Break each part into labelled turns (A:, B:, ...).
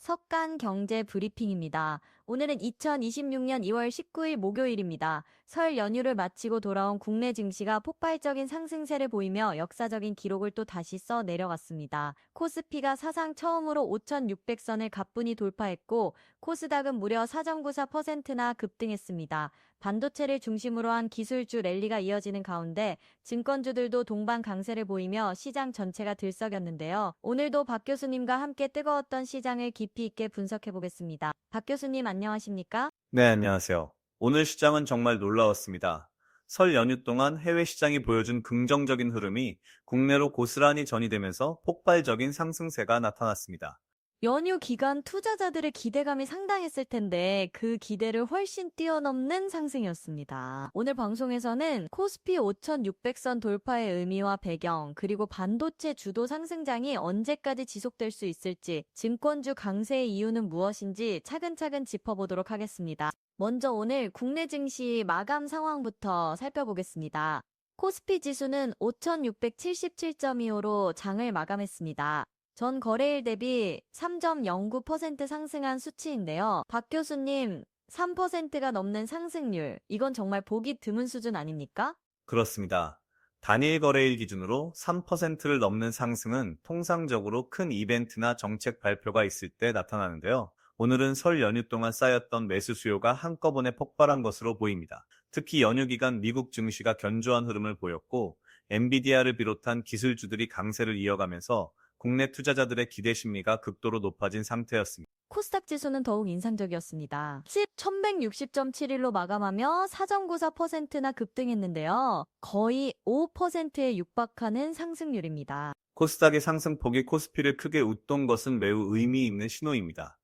A: 석간 경제 브리핑입니다. 오늘은 2026년 2월 19일 목요일입니다. 설 연휴를 마치고 돌아온 국내 증시가 폭발적인 상승세를 보이며 역사적인 기록을 또 다시 써 내려갔습니다. 코스피가 사상 처음으로 5,600선을 가뿐히 돌파했고 코스닥은 무려 4.94%나 급등했습니다. 반도체를 중심으로 한 기술주 랠리가 이어지는 가운데 증권주들도 동반 강세를 보이며 시장 전체가 들썩였는데요. 오늘도 박 교수님과 함께 뜨거웠던 시장을 깊이 있게 분석해 보겠습니다. 박 교수님 안녕하십니까?
B: 네, 안녕하세요. 오늘 시장은 정말 놀라웠습니다. 설 연휴 동안 해외 시장이 보여준 긍정적인 흐름이 국내로 고스란히 전이되면서 폭발적인 상승세가 나타났습니다.
A: 연휴 기간 투자자들의 기대감이 상당했을 텐데 그 기대를 훨씬 뛰어넘는 상승이었습니다. 오늘 방송에서는 코스피 5,600선 돌파의 의미와 배경, 그리고 반도체 주도 상승장이 언제까지 지속될 수 있을지, 증권주 강세의 이유는 무엇인지 차근차근 짚어보도록 하겠습니다. 먼저 오늘 국내 증시 마감 상황부터 살펴보겠습니다. 코스피 지수는 5,677.25로 장을 마감했습니다. 전 거래일 대비 3.09% 상승한 수치인데요. 박 교수님, 3%가 넘는 상승률, 이건 정말 보기 드문 수준 아닙니까?
B: 그렇습니다. 단일 거래일 기준으로 3%를 넘는 상승은 통상적으로 큰 이벤트나 정책 발표가 있을 때 나타나는데요. 오늘은 설 연휴 동안 쌓였던 매수 수요가 한꺼번에 폭발한 것으로 보입니다. 특히 연휴 기간 미국 증시가 견조한 흐름을 보였고, 엔비디아를 비롯한 기술주들이 강세를 이어가면서 국내 투자자들의 기대 심리가 극도로 높아진 상태였습니다.
A: 코스닥 지수는 더욱 인상적이었습니다. 1160.71로 마감하며 4.94%나 급등했는데요. 거의 5%에 육박하는 상승률입니다.
B: 코스닥의 상승폭이 코스피를 크게 웃돈 것은 매우 의미 있는 신호입니다.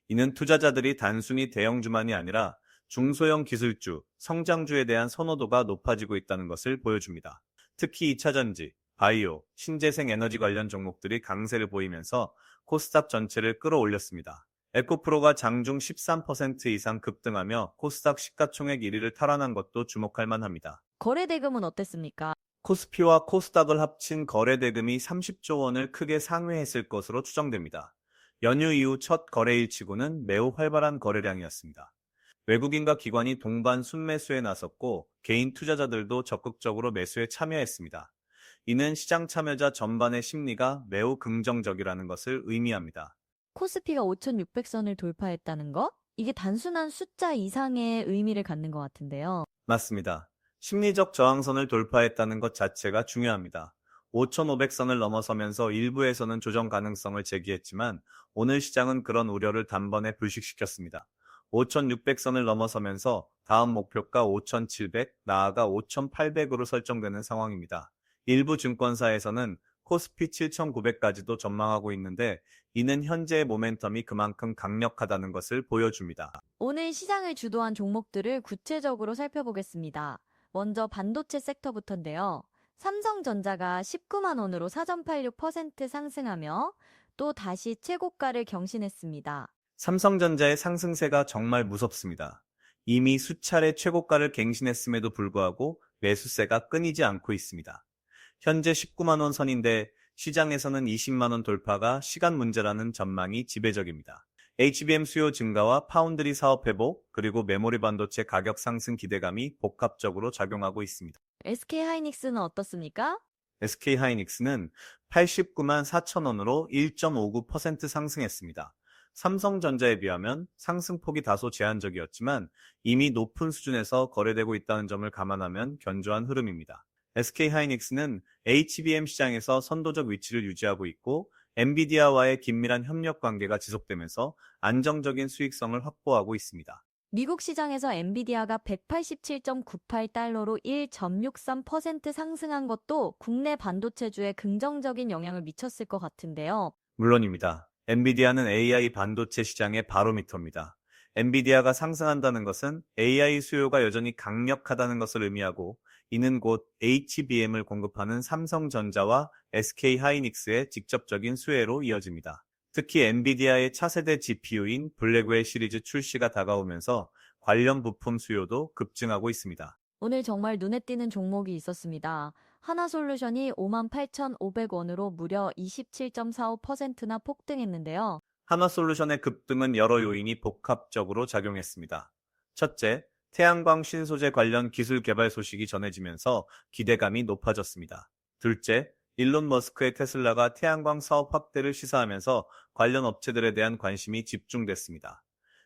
B: 이는 투자자들이 단순히 대형주만이 아니라 중소형 기술주, 성장주에 대한 선호도가 높아지고 있다는 것을 보여줍니다. 특히 2차전지, 바이오, 신재생 에너지 관련 종목들이 강세를 보이면서 코스닥 전체를 끌어올렸습니다. 에코프로가 장중 13% 이상 급등하며 코스닥 시가총액 1위를 탈환한 것도 주목할 만합니다.
A: 거래 대금은 어땠습니까?
B: 코스피와 코스닥을 합친 거래 대금이 30조 원을 크게 상회했을 것으로 추정됩니다. 연휴 이후 첫 거래일 치고는 매우 활발한 거래량이었습니다. 외국인과 기관이 동반 순매수에 나섰고 개인 투자자들도 적극적으로 매수에 참여했습니다. 이는 시장 참여자 전반의 심리가 매우 긍정적이라는 것을 의미합니다.
A: 코스피가 5,600선을 돌파했다는 거? 이게 단순한 숫자 이상의 의미를 갖는 것 같은데요.
B: 맞습니다. 심리적 저항선을 돌파했다는 것 자체가 중요합니다. 5,500선을 넘어서면서 일부에서는 조정 가능성을 제기했지만 오늘 시장은 그런 우려를 단번에 불식시켰습니다. 5,600선을 넘어서면서 다음 목표가 5,700, 나아가 5,800으로 설정되는 상황입니다. 일부 증권사에서는 코스피 7,900까지도 전망하고 있는데 이는 현재의 모멘텀이 그만큼 강력하다는 것을 보여줍니다.
A: 오늘 시장을 주도한 종목들을 구체적으로 살펴보겠습니다. 먼저 반도체 섹터부터인데요. 삼성전자가 19만 원으로 4.86% 상승하며 또 다시 최고가를 경신했습니다.
B: 삼성전자의 상승세가 정말 무섭습니다. 이미 수차례 최고가를 갱신했음에도 불구하고 매수세가 끊이지 않고 있습니다. 현재 19만 원 선인데 시장에서는 20만 원 돌파가 시간 문제라는 전망이 지배적입니다. HBM 수요 증가와 파운드리 사업 회복, 그리고 메모리 반도체 가격 상승 기대감이 복합적으로 작용하고 있습니다.
A: SK하이닉스는 어떻습니까?
B: SK하이닉스는 89만 4천 원으로 1.59% 상승했습니다. 삼성전자에 비하면 상승폭이 다소 제한적이었지만 이미 높은 수준에서 거래되고 있다는 점을 감안하면 견조한 흐름입니다. SK하이닉스는 HBM 시장에서 선도적 위치를 유지하고 있고 엔비디아와의 긴밀한 협력 관계가 지속되면서 안정적인 수익성을 확보하고 있습니다.
A: 미국 시장에서 엔비디아가 187.98달러로 1.63% 상승한 것도 국내 반도체주에 긍정적인 영향을 미쳤을 것 같은데요.
B: 물론입니다. 엔비디아는 AI 반도체 시장의 바로미터입니다. 엔비디아가 상승한다는 것은 AI 수요가 여전히 강력하다는 것을 의미하고 이는 곧 HBM을 공급하는 삼성전자와 SK하이닉스의 직접적인 수혜로 이어집니다. 특히 엔비디아의 차세대 GPU인 블랙웰 시리즈 출시가 다가오면서 관련 부품 수요도 급증하고 있습니다.
A: 오늘 정말 눈에 띄는 종목이 있었습니다. 하나솔루션이 58,500원으로 무려 27.45%나 폭등했는데요.
B: 한화솔루션의 급등은 여러 요인이 복합적으로 작용했습니다. 첫째, 태양광 신소재 관련 기술 개발 소식이 전해지면서 기대감이 높아졌습니다. 둘째, 일론 머스크의 테슬라가 태양광 사업 확대를 시사하면서 관련 업체들에 대한 관심이 집중됐습니다.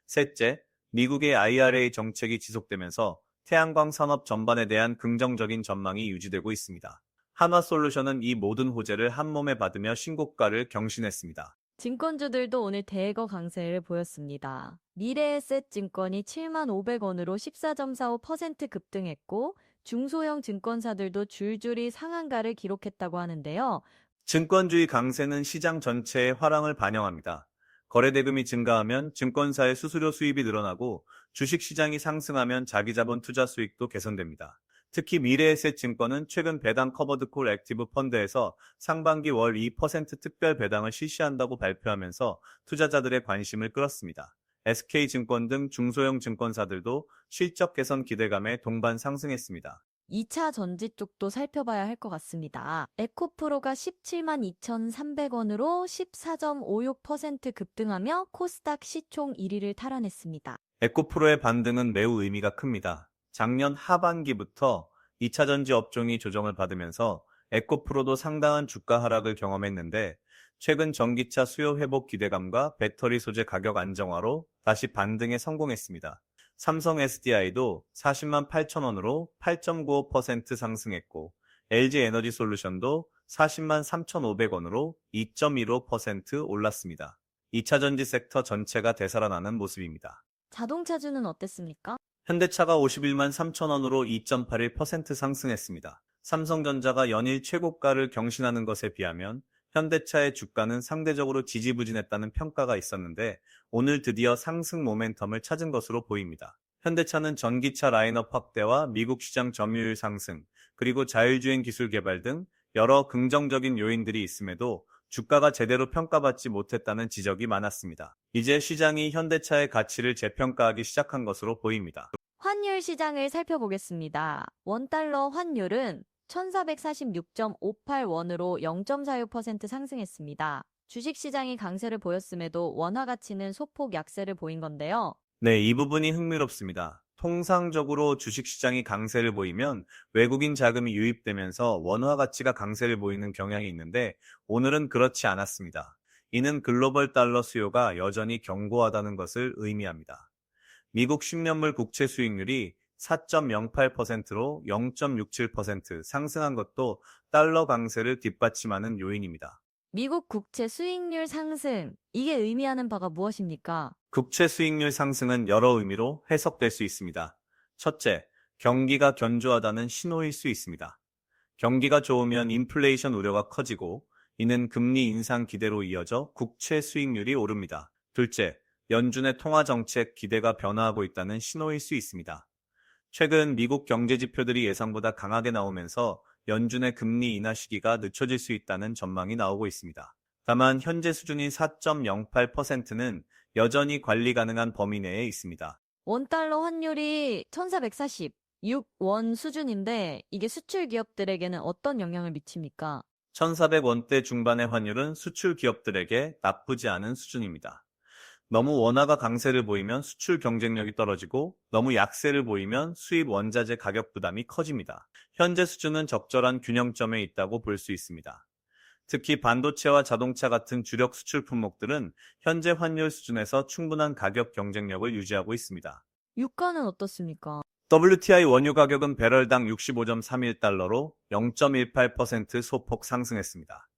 B: 셋째, 미국의 IRA 정책이 지속되면서 태양광 산업 전반에 대한 긍정적인 전망이 유지되고 있습니다. 한화솔루션은 이 모든 호재를 한몸에 받으며 신고가를 경신했습니다.
A: 증권주들도 오늘 대거 강세를 보였습니다. 미래에셋증권이 75,500원으로 14.45% 급등했고 중소형 증권사들도 줄줄이 상한가를 기록했다고 하는데요.
B: 증권주의 강세는 시장 전체의 화랑을 반영합니다. 거래대금이 증가하면 증권사의 수수료 수입이 늘어나고 주식시장이 상승하면 자기자본 투자 수익도 개선됩니다. 특히 미래에셋증권은 최근 배당 커버드 콜 액티브 펀드에서 상반기 월 2% 특별 배당을 실시한다고 발표하면서 투자자들의 관심을 끌었습니다. SK증권 등 중소형 증권사들도 실적 개선 기대감에 동반 상승했습니다.
A: 2차 전지 쪽도 살펴봐야 할 것 같습니다. 에코프로가 172,300원으로 14.56% 급등하며 코스닥 시총 1위를 탈환했습니다.
B: 에코프로의 반등은 매우 의미가 큽니다. 작년 하반기부터 2차 전지 업종이 조정을 받으면서 에코프로도 상당한 주가 하락을 경험했는데 최근 전기차 수요 회복 기대감과 배터리 소재 가격 안정화로 다시 반등에 성공했습니다. 삼성 SDI도 40만 8천 원으로 8.95% 상승했고 LG 에너지 솔루션도 40만 3,500원으로 2.15% 올랐습니다. 2차 전지 섹터 전체가 되살아나는 모습입니다.
A: 자동차주는 어땠습니까?
B: 현대차가 51만 3천 원으로 2.81% 상승했습니다. 삼성전자가 연일 최고가를 경신하는 것에 비하면 현대차의 주가는 상대적으로 지지부진했다는 평가가 있었는데 오늘 드디어 상승 모멘텀을 찾은 것으로 보입니다. 현대차는 전기차 라인업 확대와 미국 시장 점유율 상승, 그리고 자율주행 기술 개발 등 여러 긍정적인 요인들이 있음에도 주가가 제대로 평가받지 못했다는 지적이 많았습니다. 이제 시장이 현대차의 가치를 재평가하기 시작한 것으로 보입니다.
A: 환율 시장을 살펴보겠습니다. 원달러 환율은 1,446.58원으로 0.46% 상승했습니다. 주식시장이 강세를 보였음에도 원화 가치는 소폭 약세를 보인 건데요.
B: 네, 이 부분이 흥미롭습니다. 통상적으로 주식시장이 강세를 보이면 외국인 자금이 유입되면서 원화 가치가 강세를 보이는 경향이 있는데 오늘은 그렇지 않았습니다. 이는 글로벌 달러 수요가 여전히 견고하다는 것을 의미합니다. 미국 10년물 국채 수익률이 4.08%로 0.67% 상승한 것도 달러 강세를 뒷받침하는 요인입니다.
A: 미국 국채 수익률 상승, 이게 의미하는 바가 무엇입니까?
B: 국채 수익률 상승은 여러 의미로 해석될 수 있습니다. 첫째, 경기가 견조하다는 신호일 수 있습니다. 경기가 좋으면 인플레이션 우려가 커지고 이는 금리 인상 기대로 이어져 국채 수익률이 오릅니다. 둘째, 연준의 통화 정책 기대가 변화하고 있다는 신호일 수 있습니다. 최근 미국 경제 지표들이 예상보다 강하게 나오면서 연준의 금리 인하 시기가 늦춰질 수 있다는 전망이 나오고 있습니다. 다만 현재 수준인 4.08%는 여전히 관리 가능한 범위 내에 있습니다.
A: 원달러 환율이 1,446원 수준인데 이게 수출 기업들에게는 어떤 영향을 미칩니까?
B: 1,400원대 중반의 환율은 수출 기업들에게 나쁘지 않은 수준입니다. 너무 원화가 강세를 보이면 수출 경쟁력이 떨어지고 너무 약세를 보이면 수입 원자재 가격 부담이 커집니다. 현재 수준은 적절한 균형점에 있다고 볼 수 있습니다. 특히 반도체와 자동차 같은 주력 수출 품목들은 현재 환율 수준에서 충분한 가격 경쟁력을 유지하고 있습니다.
A: 유가는 어떻습니까?
B: WTI 원유 가격은 배럴당 65.31달러로 0.18% 소폭 상승했습니다.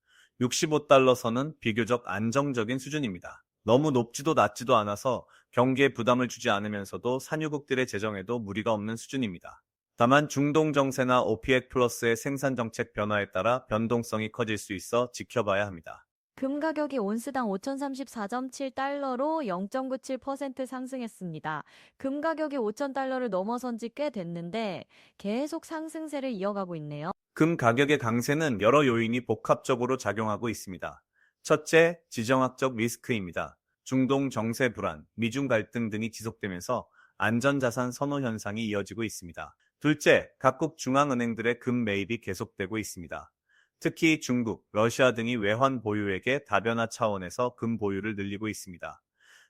B: 65달러 선은 비교적 안정적인 수준입니다. 너무 높지도 낮지도 않아서 경기에 부담을 주지 않으면서도 산유국들의 재정에도 무리가 없는 수준입니다. 다만 중동 정세나 OPEC 플러스의 생산 정책 변화에 따라 변동성이 커질 수 있어 지켜봐야 합니다.
A: 금 가격이 온스당 5,034.7달러로 0.97% 상승했습니다. 금 가격이 5,000달러를 넘어선 지 꽤 됐는데 계속 상승세를 이어가고 있네요.
B: 금 가격의 강세는 여러 요인이 복합적으로 작용하고 있습니다. 첫째, 지정학적 리스크입니다. 중동 정세 불안, 미중 갈등 등이 지속되면서 안전자산 선호 현상이 이어지고 있습니다. 둘째, 각국 중앙은행들의 금 매입이 계속되고 있습니다. 특히 중국, 러시아 등이 외환 보유액의 다변화 차원에서 금 보유를 늘리고 있습니다.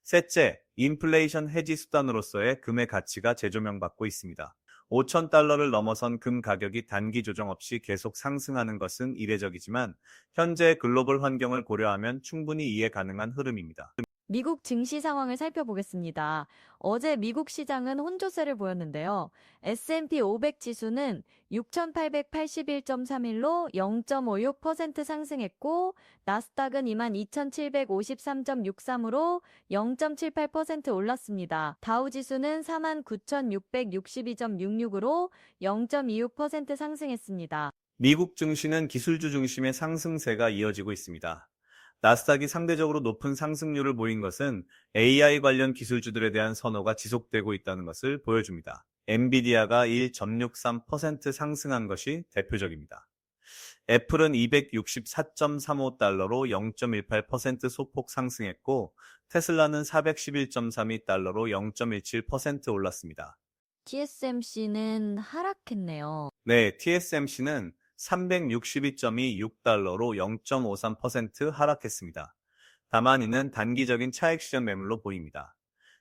B: 셋째, 인플레이션 해지 수단으로서의 금의 가치가 재조명받고 있습니다. 5,000달러를 넘어선 금 가격이 단기 조정 없이 계속 상승하는 것은 이례적이지만 현재 글로벌 환경을 고려하면 충분히 이해 가능한 흐름입니다.
A: 미국 증시 상황을 살펴보겠습니다. 어제 미국 시장은 혼조세를 보였는데요. S&P 500 지수는 6,881.31로 0.56% 상승했고, 나스닥은 22,753.63으로 0.78% 올랐습니다. 다우 지수는 49,662.66으로 0.26% 상승했습니다.
B: 미국 증시는 기술주 중심의 상승세가 이어지고 있습니다. 나스닥이 상대적으로 높은 상승률을 보인 것은 AI 관련 기술주들에 대한 선호가 지속되고 있다는 것을 보여줍니다. 엔비디아가 1.63% 상승한 것이 대표적입니다. 애플은 264.35달러로 0.18% 소폭 상승했고, 테슬라는 411.32달러로 0.17% 올랐습니다.
A: TSMC는 하락했네요.
B: 네, TSMC는 362.26달러로 0.53% 하락했습니다. 다만 이는 단기적인 차익 실현 매물로 보입니다.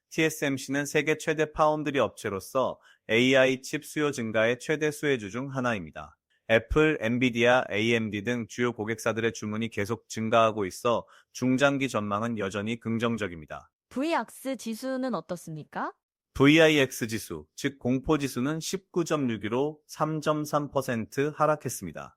B: TSMC는 세계 최대 파운드리 업체로서 AI 칩 수요 증가의 최대 수혜주 중 하나입니다. 애플, 엔비디아, AMD 등 주요 고객사들의 주문이 계속 증가하고 있어 중장기 전망은 여전히 긍정적입니다.
A: VX 지수는 어떻습니까?
B: VIX 지수, 즉 공포지수는 19.6로 3.3% 하락했습니다.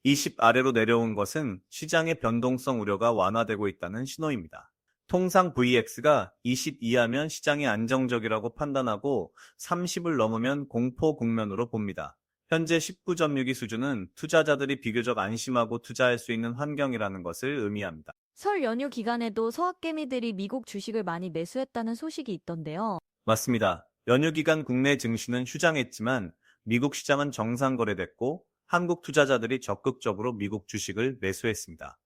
B: 20 아래로 내려온 것은 시장의 변동성 우려가 완화되고 있다는 신호입니다. 통상 VX가 20 이하면 시장이 안정적이라고 판단하고 30을 넘으면 공포 국면으로 봅니다. 현재 19.62 수준은 투자자들이 비교적 안심하고 투자할 수 있는 환경이라는 것을 의미합니다.
A: 설 연휴 기간에도 서학개미들이 미국 주식을 많이 매수했다는 소식이 있던데요.
B: 맞습니다. 연휴 기간 국내 증시는 휴장했지만 미국 시장은 정상 거래됐고 한국 투자자들이 적극적으로 미국 주식을 매수했습니다.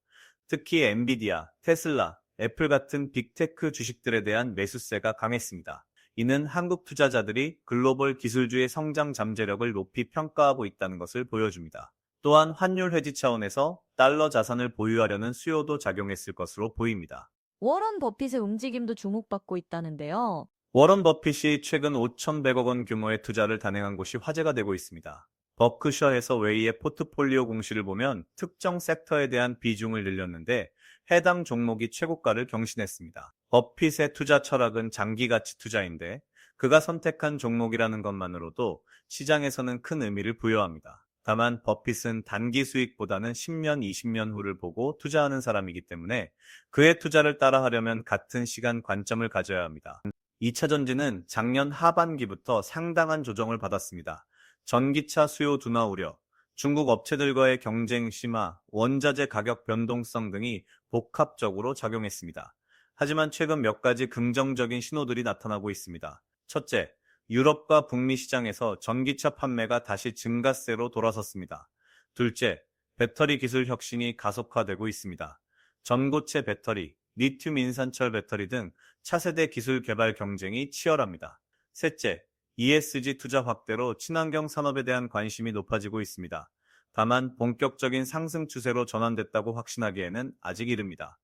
B: 특히 엔비디아, 테슬라, 애플 같은 빅테크 주식들에 대한 매수세가 강했습니다. 이는 한국 투자자들이 글로벌 기술주의 성장 잠재력을 높이 평가하고 있다는 것을 보여줍니다. 또한 환율 회지 차원에서 달러 자산을 보유하려는 수요도 작용했을 것으로 보입니다.
A: 워런 버핏의 움직임도 주목받고 있다는데요.
B: 워런 버핏이 최근 5,100억 원 규모의 투자를 단행한 곳이 화제가 되고 있습니다. 버크셔 해서웨이의 포트폴리오 공시를 보면 특정 섹터에 대한 비중을 늘렸는데 해당 종목이 최고가를 경신했습니다. 버핏의 투자 철학은 장기 가치 투자인데 그가 선택한 종목이라는 것만으로도 시장에서는 큰 의미를 부여합니다. 다만 버핏은 단기 수익보다는 10년, 20년 후를 보고 투자하는 사람이기 때문에 그의 투자를 따라하려면 같은 시간 관점을 가져야 합니다. 2차 전지는 작년 하반기부터 상당한 조정을 받았습니다. 전기차 수요 둔화 우려, 중국 업체들과의 경쟁 심화, 원자재 가격 변동성 등이 복합적으로 작용했습니다. 하지만 최근 몇 가지 긍정적인 신호들이 나타나고 있습니다. 첫째, 유럽과 북미 시장에서 전기차 판매가 다시 증가세로 돌아섰습니다. 둘째, 배터리 기술 혁신이 가속화되고 있습니다. 전고체 배터리, 리튬 인산철 배터리 등 차세대 기술 개발 경쟁이 치열합니다. 셋째, ESG 투자 확대로 친환경 산업에 대한 관심이 높아지고 있습니다. 다만 본격적인 상승 추세로 전환됐다고 확신하기에는 아직 이릅니다.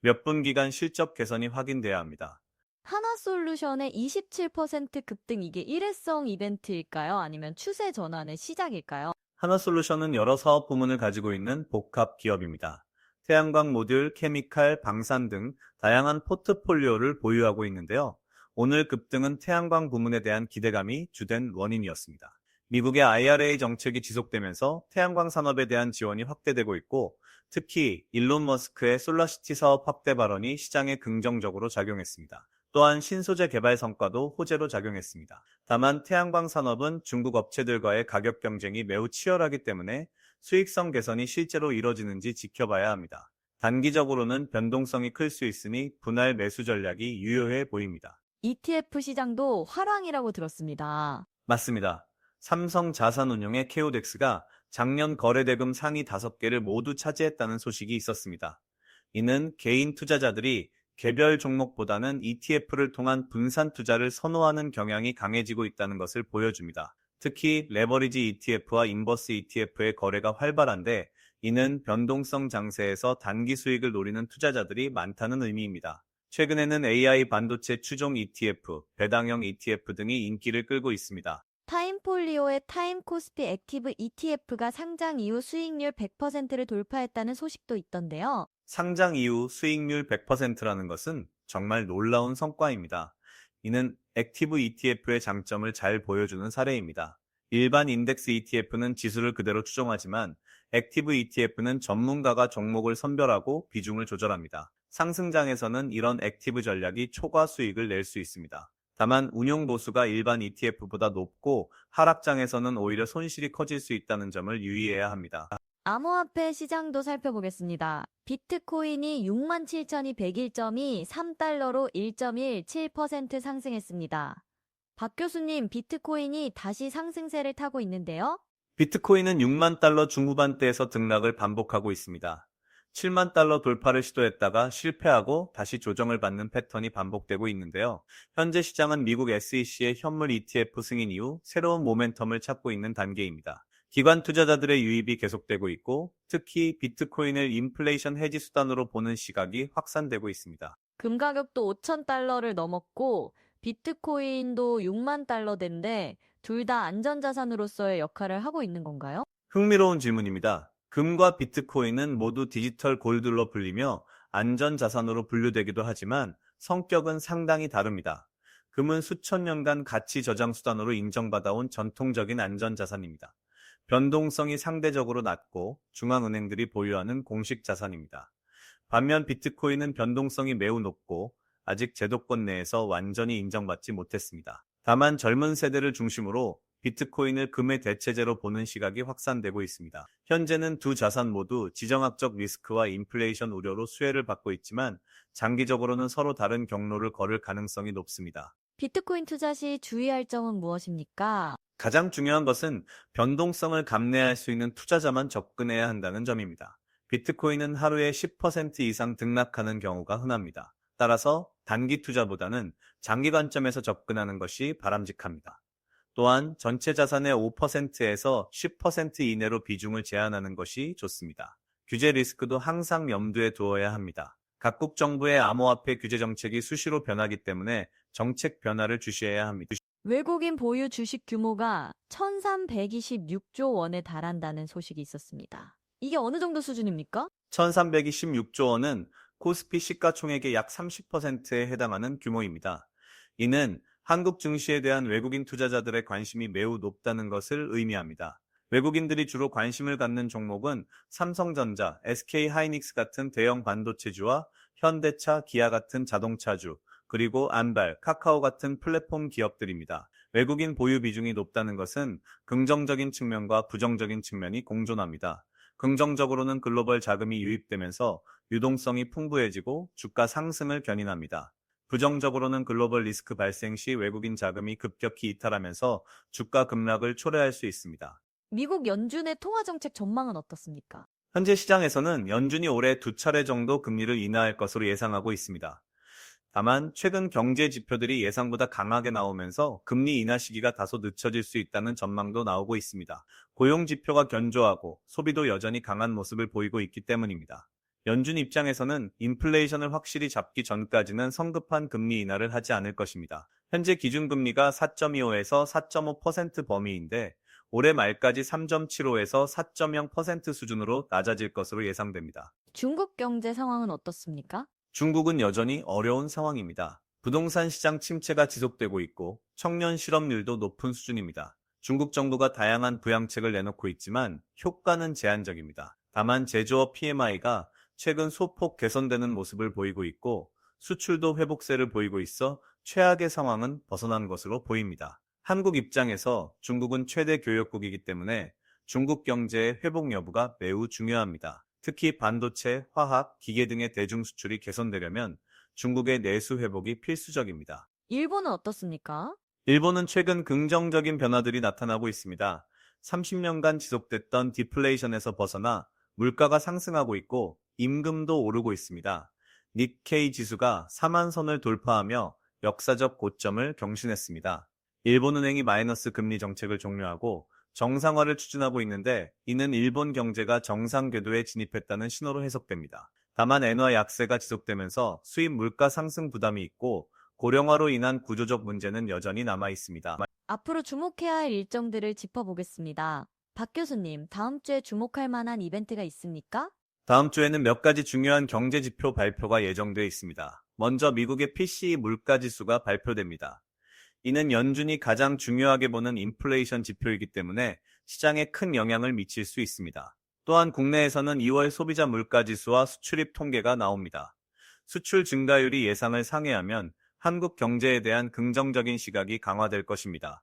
B: 몇 분기간 실적 개선이 확인돼야 합니다.
A: 하나솔루션의 27% 급등 이게 일회성 이벤트일까요? 아니면 추세 전환의 시작일까요?
B: 하나솔루션은 여러 사업 부문을 가지고 있는 복합 기업입니다. 태양광 모듈, 케미칼, 방산 등 다양한 포트폴리오를 보유하고 있는데요. 오늘 급등은 태양광 부문에 대한 기대감이 주된 원인이었습니다. 미국의 IRA 정책이 지속되면서 태양광 산업에 대한 지원이 확대되고 있고, 특히 일론 머스크의 솔라시티 사업 확대 발언이 시장에 긍정적으로 작용했습니다. 또한 신소재 개발 성과도 호재로 작용했습니다. 다만 태양광 산업은 중국 업체들과의 가격 경쟁이 매우 치열하기 때문에 수익성 개선이 실제로 이뤄지는지 지켜봐야 합니다. 단기적으로는 변동성이 클 수 있으니 분할 매수 전략이 유효해 보입니다.
A: ETF 시장도 화랑이라고 들었습니다.
B: 맞습니다. 삼성 자산운용의 케오덱스가 작년 거래대금 상위 5개를 모두 차지했다는 소식이 있었습니다. 이는 개인 투자자들이 개별 종목보다는 ETF를 통한 분산 투자를 선호하는 경향이 강해지고 있다는 것을 보여줍니다. 특히 레버리지 ETF와 인버스 ETF의 거래가 활발한데 이는 변동성 장세에서 단기 수익을 노리는 투자자들이 많다는 의미입니다. 최근에는 AI 반도체 추종 ETF, 배당형 ETF 등이 인기를 끌고 있습니다.
A: 타임폴리오의 타임 코스피 액티브 ETF가 상장 이후 수익률 100%를 돌파했다는 소식도 있던데요.
B: 상장 이후 수익률 100%라는 것은 정말 놀라운 성과입니다. 이는 액티브 ETF의 장점을 잘 보여주는 사례입니다. 일반 인덱스 ETF는 지수를 그대로 추종하지만 액티브 ETF는 전문가가 종목을 선별하고 비중을 조절합니다. 상승장에서는 이런 액티브 전략이 초과 수익을 낼 수 있습니다. 다만 운용 보수가 일반 ETF보다 높고 하락장에서는 오히려 손실이 커질 수 있다는 점을 유의해야 합니다.
A: 암호화폐 시장도 살펴보겠습니다. 비트코인이 67,201점이 3달러로 1.17% 상승했습니다. 박 교수님, 비트코인이 다시 상승세를 타고 있는데요.
B: 비트코인은 6만 달러 중후반대에서 등락을 반복하고 있습니다. 7만 달러 돌파를 시도했다가 실패하고 다시 조정을 받는 패턴이 반복되고 있는데요. 현재 시장은 미국 SEC의 현물 ETF 승인 이후 새로운 모멘텀을 찾고 있는 단계입니다. 기관 투자자들의 유입이 계속되고 있고 특히 비트코인을 인플레이션 해지 수단으로 보는 시각이 확산되고 있습니다.
A: 금 가격도 5,000달러를 넘었고 비트코인도 6만 달러대인데 둘 다 안전자산으로서의 역할을 하고 있는 건가요?
B: 흥미로운 질문입니다. 금과 비트코인은 모두 디지털 골드로 불리며 안전자산으로 분류되기도 하지만 성격은 상당히 다릅니다. 금은 수천 년간 가치 저장 수단으로 인정받아온 전통적인 안전자산입니다. 변동성이 상대적으로 낮고 중앙은행들이 보유하는 공식 자산입니다. 반면 비트코인은 변동성이 매우 높고 아직 제도권 내에서 완전히 인정받지 못했습니다. 다만 젊은 세대를 중심으로 비트코인을 금의 대체제로 보는 시각이 확산되고 있습니다. 현재는 두 자산 모두 지정학적 리스크와 인플레이션 우려로 수혜를 받고 있지만 장기적으로는 서로 다른 경로를 걸을 가능성이 높습니다.
A: 비트코인 투자 시 주의할 점은 무엇입니까?
B: 가장 중요한 것은 변동성을 감내할 수 있는 투자자만 접근해야 한다는 점입니다. 비트코인은 하루에 10% 이상 등락하는 경우가 흔합니다. 따라서 단기 투자보다는 장기 관점에서 접근하는 것이 바람직합니다. 또한 전체 자산의 5%에서 10% 이내로 비중을 제한하는 것이 좋습니다. 규제 리스크도 항상 염두에 두어야 합니다. 각국 정부의 암호화폐 규제 정책이 수시로 변하기 때문에 정책 변화를 주시해야 합니다.
A: 외국인 보유 주식 규모가 1,326조 원에 달한다는 소식이 있었습니다. 이게 어느 정도 수준입니까?
B: 1326조 원은 코스피 시가총액의 약 30%에 해당하는 규모입니다. 이는 한국 증시에 대한 외국인 투자자들의 관심이 매우 높다는 것을 의미합니다. 외국인들이 주로 관심을 갖는 종목은 삼성전자, SK하이닉스 같은 대형 반도체주와 현대차, 기아 같은 자동차주, 그리고 안발, 카카오 같은 플랫폼 기업들입니다. 외국인 보유 비중이 높다는 것은 긍정적인 측면과 부정적인 측면이 공존합니다. 긍정적으로는 글로벌 자금이 유입되면서 유동성이 풍부해지고 주가 상승을 견인합니다. 부정적으로는 글로벌 리스크 발생 시 외국인 자금이 급격히 이탈하면서 주가 급락을 초래할 수 있습니다.
A: 미국 연준의 통화 정책 전망은 어떻습니까?
B: 현재 시장에서는 연준이 올해 두 차례 정도 금리를 인하할 것으로 예상하고 있습니다. 다만 최근 경제 지표들이 예상보다 강하게 나오면서 금리 인하 시기가 다소 늦춰질 수 있다는 전망도 나오고 있습니다. 고용 지표가 견조하고 소비도 여전히 강한 모습을 보이고 있기 때문입니다. 연준 입장에서는 인플레이션을 확실히 잡기 전까지는 성급한 금리 인하를 하지 않을 것입니다. 현재 기준금리가 4.25에서 4.5% 범위인데 올해 말까지 3.75에서 4.0% 수준으로 낮아질 것으로 예상됩니다.
A: 중국 경제 상황은 어떻습니까?
B: 중국은 여전히 어려운 상황입니다. 부동산 시장 침체가 지속되고 있고 청년 실업률도 높은 수준입니다. 중국 정부가 다양한 부양책을 내놓고 있지만 효과는 제한적입니다. 다만 제조업 PMI가 최근 소폭 개선되는 모습을 보이고 있고 수출도 회복세를 보이고 있어 최악의 상황은 벗어난 것으로 보입니다. 한국 입장에서 중국은 최대 교역국이기 때문에 중국 경제의 회복 여부가 매우 중요합니다. 특히 반도체, 화학, 기계 등의 대중 수출이 개선되려면 중국의 내수 회복이 필수적입니다.
A: 일본은 어떻습니까?
B: 일본은 최근 긍정적인 변화들이 나타나고 있습니다. 30년간 지속됐던 디플레이션에서 벗어나 물가가 상승하고 있고 임금도 오르고 있습니다. 니케이 지수가 4만 선을 돌파하며 역사적 고점을 경신했습니다. 일본은행이 마이너스 금리 정책을 종료하고 정상화를 추진하고 있는데 이는 일본 경제가 정상 궤도에 진입했다는 신호로 해석됩니다. 다만 엔화 약세가 지속되면서 수입 물가 상승 부담이 있고 고령화로 인한 구조적 문제는 여전히 남아 있습니다.
A: 앞으로 주목해야 할 일정들을 짚어보겠습니다. 박 교수님, 다음 주에 주목할 만한 이벤트가 있습니까?
B: 다음 주에는 몇 가지 중요한 경제 지표 발표가 예정되어 있습니다. 먼저 미국의 PCE 물가 지수가 발표됩니다. 이는 연준이 가장 중요하게 보는 인플레이션 지표이기 때문에 시장에 큰 영향을 미칠 수 있습니다. 또한 국내에서는 2월 소비자 물가 지수와 수출입 통계가 나옵니다. 수출 증가율이 예상을 상회하면 한국 경제에 대한 긍정적인 시각이 강화될 것입니다.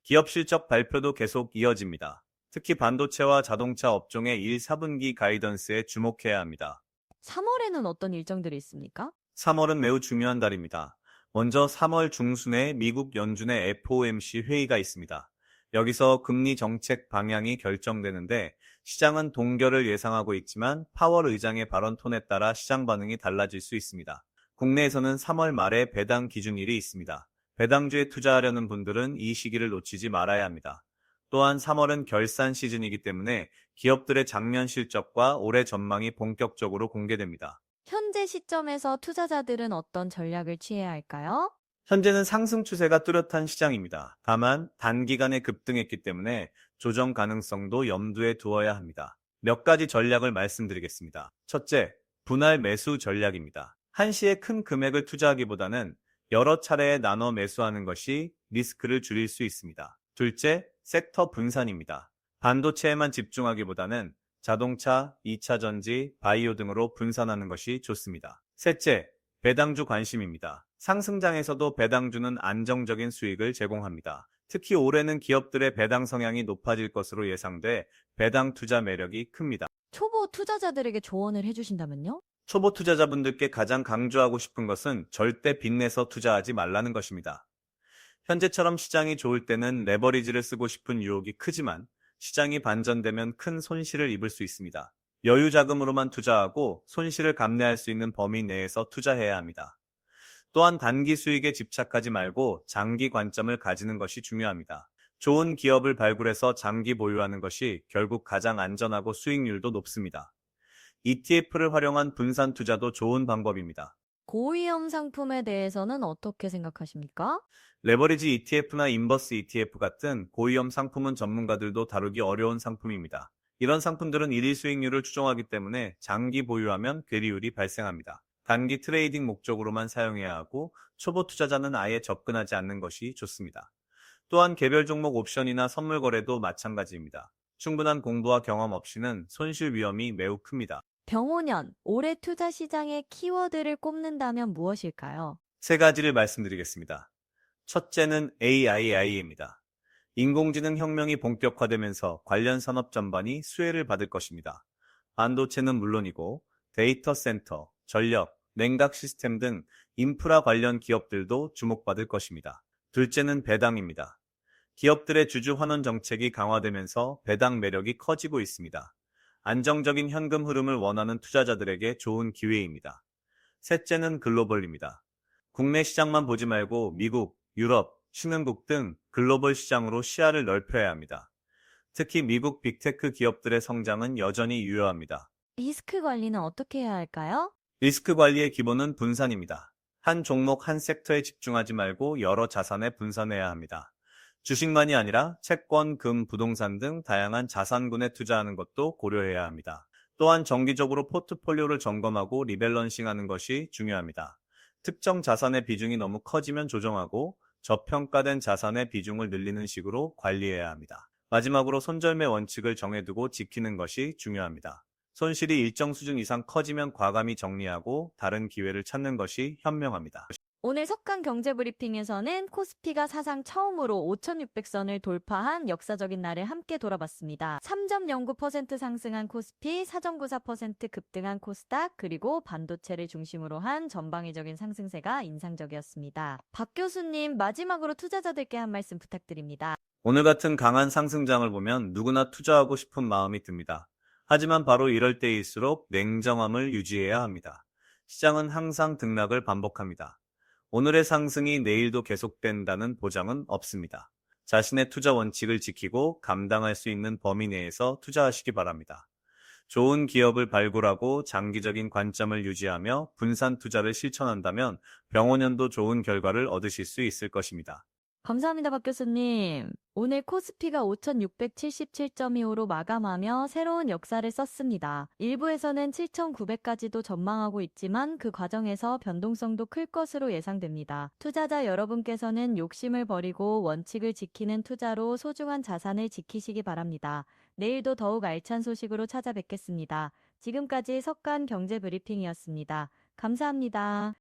B: 기업 실적 발표도 계속 이어집니다. 특히 반도체와 자동차 업종의 1, 4분기 가이던스에 주목해야 합니다.
A: 3월에는 어떤 일정들이 있습니까?
B: 3월은 매우 중요한 달입니다. 먼저 3월 중순에 미국 연준의 FOMC 회의가 있습니다. 여기서 금리 정책 방향이 결정되는데 시장은 동결을 예상하고 있지만 파월 의장의 발언 톤에 따라 시장 반응이 달라질 수 있습니다. 국내에서는 3월 말에 배당 기준일이 있습니다. 배당주에 투자하려는 분들은 이 시기를 놓치지 말아야 합니다. 또한 3월은 결산 시즌이기 때문에 기업들의 작년 실적과 올해 전망이 본격적으로 공개됩니다.
A: 현재 시점에서 투자자들은 어떤 전략을 취해야 할까요?
B: 현재는 상승 추세가 뚜렷한 시장입니다. 다만 단기간에 급등했기 때문에 조정 가능성도 염두에 두어야 합니다. 몇 가지 전략을 말씀드리겠습니다. 첫째, 분할 매수 전략입니다. 한시에 큰 금액을 투자하기보다는 여러 차례에 나눠 매수하는 것이 리스크를 줄일 수 있습니다. 둘째, 섹터 분산입니다. 반도체에만 집중하기보다는 자동차, 2차 전지, 바이오 등으로 분산하는 것이 좋습니다. 셋째, 배당주 관심입니다. 상승장에서도 배당주는 안정적인 수익을 제공합니다. 특히 올해는 기업들의 배당 성향이 높아질 것으로 예상돼 배당 투자 매력이 큽니다.
A: 초보 투자자들에게 조언을 해주신다면요?
B: 초보 투자자분들께 가장 강조하고 싶은 것은 절대 빚내서 투자하지 말라는 것입니다. 현재처럼 시장이 좋을 때는 레버리지를 쓰고 싶은 유혹이 크지만 시장이 반전되면 큰 손실을 입을 수 있습니다. 여유 자금으로만 투자하고 손실을 감내할 수 있는 범위 내에서 투자해야 합니다. 또한 단기 수익에 집착하지 말고 장기 관점을 가지는 것이 중요합니다. 좋은 기업을 발굴해서 장기 보유하는 것이 결국 가장 안전하고 수익률도 높습니다. ETF를 활용한 분산 투자도 좋은 방법입니다.
A: 고위험 상품에 대해서는 어떻게 생각하십니까?
B: 레버리지 ETF나 인버스 ETF 같은 고위험 상품은 전문가들도 다루기 어려운 상품입니다. 이런 상품들은 일일 수익률을 추정하기 때문에 장기 보유하면 괴리율이 발생합니다. 단기 트레이딩 목적으로만 사용해야 하고 초보 투자자는 아예 접근하지 않는 것이 좋습니다. 또한 개별 종목 옵션이나 선물 거래도 마찬가지입니다. 충분한 공부와 경험 없이는 손실 위험이 매우 큽니다.
A: 병오년, 올해 투자 시장의 키워드를 꼽는다면 무엇일까요?
B: 세 가지를 말씀드리겠습니다. 첫째는 AI입니다. 인공지능 혁명이 본격화되면서 관련 산업 전반이 수혜를 받을 것입니다. 반도체는 물론이고 데이터 센터, 전력, 냉각 시스템 등 인프라 관련 기업들도 주목받을 것입니다. 둘째는 배당입니다. 기업들의 주주 환원 정책이 강화되면서 배당 매력이 커지고 있습니다. 안정적인 현금 흐름을 원하는 투자자들에게 좋은 기회입니다. 셋째는 글로벌입니다. 국내 시장만 보지 말고 미국, 유럽, 신흥국 등 글로벌 시장으로 시야를 넓혀야 합니다. 특히 미국 빅테크 기업들의 성장은 여전히 유효합니다.
A: 리스크 관리는 어떻게 해야 할까요?
B: 리스크 관리의 기본은 분산입니다. 한 종목 한 섹터에 집중하지 말고 여러 자산에 분산해야 합니다. 주식만이 아니라 채권, 금, 부동산 등 다양한 자산군에 투자하는 것도 고려해야 합니다. 또한 정기적으로 포트폴리오를 점검하고 리밸런싱하는 것이 중요합니다. 특정 자산의 비중이 너무 커지면 조정하고 저평가된 자산의 비중을 늘리는 식으로 관리해야 합니다. 마지막으로 손절매 원칙을 정해두고 지키는 것이 중요합니다. 손실이 일정 수준 이상 커지면 과감히 정리하고 다른 기회를 찾는 것이 현명합니다.
A: 오늘 석강 경제 브리핑에서는 코스피가 사상 처음으로 5,600선을 돌파한 역사적인 날을 함께 돌아봤습니다. 3.09% 상승한 코스피, 4.94% 급등한 코스닥, 그리고 반도체를 중심으로 한 전방위적인 상승세가 인상적이었습니다. 박 교수님, 마지막으로 투자자들께 한 말씀 부탁드립니다.
B: 오늘 같은 강한 상승장을 보면 누구나 투자하고 싶은 마음이 듭니다. 하지만 바로 이럴 때일수록 냉정함을 유지해야 합니다. 시장은 항상 등락을 반복합니다. 오늘의 상승이 내일도 계속된다는 보장은 없습니다. 자신의 투자 원칙을 지키고 감당할 수 있는 범위 내에서 투자하시기 바랍니다. 좋은 기업을 발굴하고 장기적인 관점을 유지하며 분산 투자를 실천한다면 병원연도 좋은 결과를 얻으실 수 있을 것입니다.
A: 감사합니다, 박 교수님. 오늘 코스피가 5,677.25로 마감하며 새로운 역사를 썼습니다. 일부에서는 7,900까지도 전망하고 있지만 그 과정에서 변동성도 클 것으로 예상됩니다. 투자자 여러분께서는 욕심을 버리고 원칙을 지키는 투자로 소중한 자산을 지키시기 바랍니다. 내일도 더욱 알찬 소식으로 찾아뵙겠습니다. 지금까지 석간 경제 브리핑이었습니다. 감사합니다.